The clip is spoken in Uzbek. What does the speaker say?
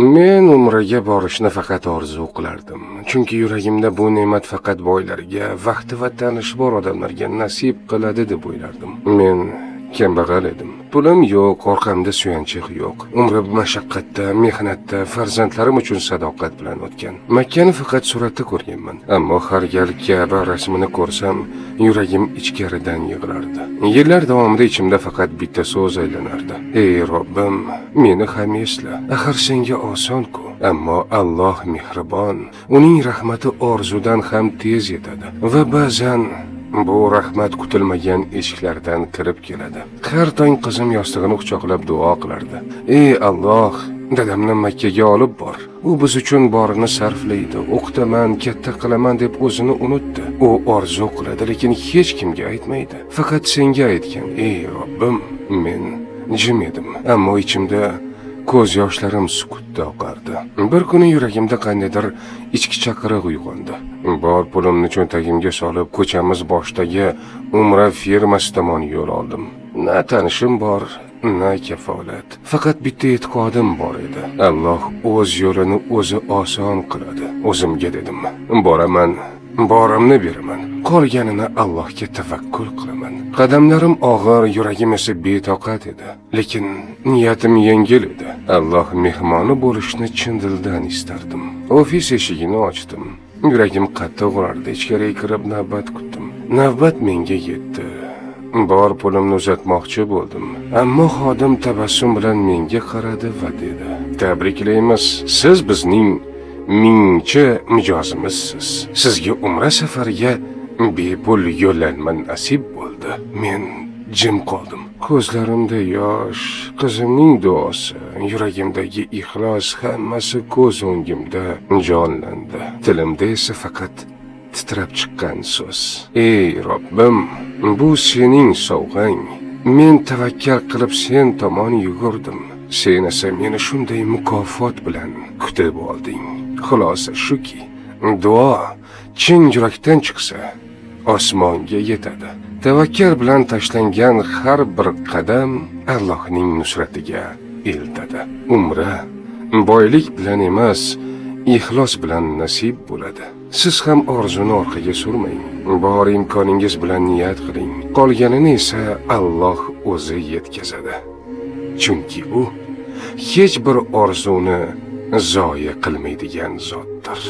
Men umraga borishni faqat orzu qilardim. Chunki yuragimda bu ne'mat faqat boylarga, vaqti va tanishi bor odamlarga nasib qiladi deb o'ylardim. Men kambag'al edim. Pulim yo'q, orqamda suyanchiq yo'q. Umri mashaqqatda, mehnatda, farzandlarim uchun sadoqat bilan o'tgan. Makkani faqat suratda ko'rganman, ammo har gal Ka'ba rasmini ko'rsam, yuragim ichkaridan yig'lardi. Yillar davomida ichimda faqat bitta so'z aylanardi: "Ey Robbim, meni ham esla. Axir senga oson-ku, ammo Alloh mehribon. Uning rahmati orzudan ham tez yetadi va ba'zan bu rahmat kutilmagan eshiklardan kirib keladi." Har tong qizim yostig'ini quchoqlab duo qilardi: "Ey Alloh, dadamni Makkaga olib bor. U biz uchun borini sarflaydi, o'qitaman, katta qilaman deb o'zini unutdi. U orzu qiladi, lekin hech kimga aytmaydi. Faqat senga aytgan. Ey Robbim." Men jim edim, ammo ichimda ko'z yoshlarim sukutda oqardi. Bir kuni yuragimda qandaydir ichki chaqiriq uyg'ondi. Bor pulimni cho'ntagimga solib, ko'chamiz boshidagi umra firmasi tomon yo'l oldim. Na tanishim bor, na kafolat. Faqat bitta e'tiqodim bor edi: Alloh o'z yo'lini o'zi oson qiladi. O'zimga dedim: boraman, borimni beraman. Qolganini Allohga tavakkul qilaman. Qadamlarim og'ir, yuragim esa betoqat edi. Lekin niyatim yengil edi. Alloh mehmoni bo'lishni chin dildan istardim. Ofis eshigini ochdim. Yuragim qattiq urardi. Ichkariga kirib navbat kutdim. Navbat menga yetdi. Bor pulimni uzatmoqchi bo'ldim, ammo xodim tabassum bilan menga qaradi va dedi: "Tabriklaymiz. Siz bizning mingchi mijozimizsiz. Sizga umra safariga bepul yo'llanma nasib bo'ldi." Men jim qoldim. Ko'zlarimda yosh, qizimning duosi, yuragimdagi ixlos hammasi ko'z o'ngimda jonlandi. Tilimda esa faqat titrab chiqqan so'z: "Ey Robbim, bu sening sovg'ang. Men tavakkal qilib sen tomon yugurdim. Sen esa meni shunday mukofot bilan kutib olding." Xulosa shuki, duo chin yurakdan chiqsa, osmonga yetadi. Tavakkal bilan tashlangan har bir qadam Allohning nusratiga eltadi. Umra boylik bilan emas, ixlos bilan nasib bo'ladi. Siz ham orzuni orqaga surmang. Bor imkoningiz bilan niyat qiling. Qolganini esa Alloh o'zi yetkazadi. Chunki u hech bir orzuni zoya qilmaydigan zotdir.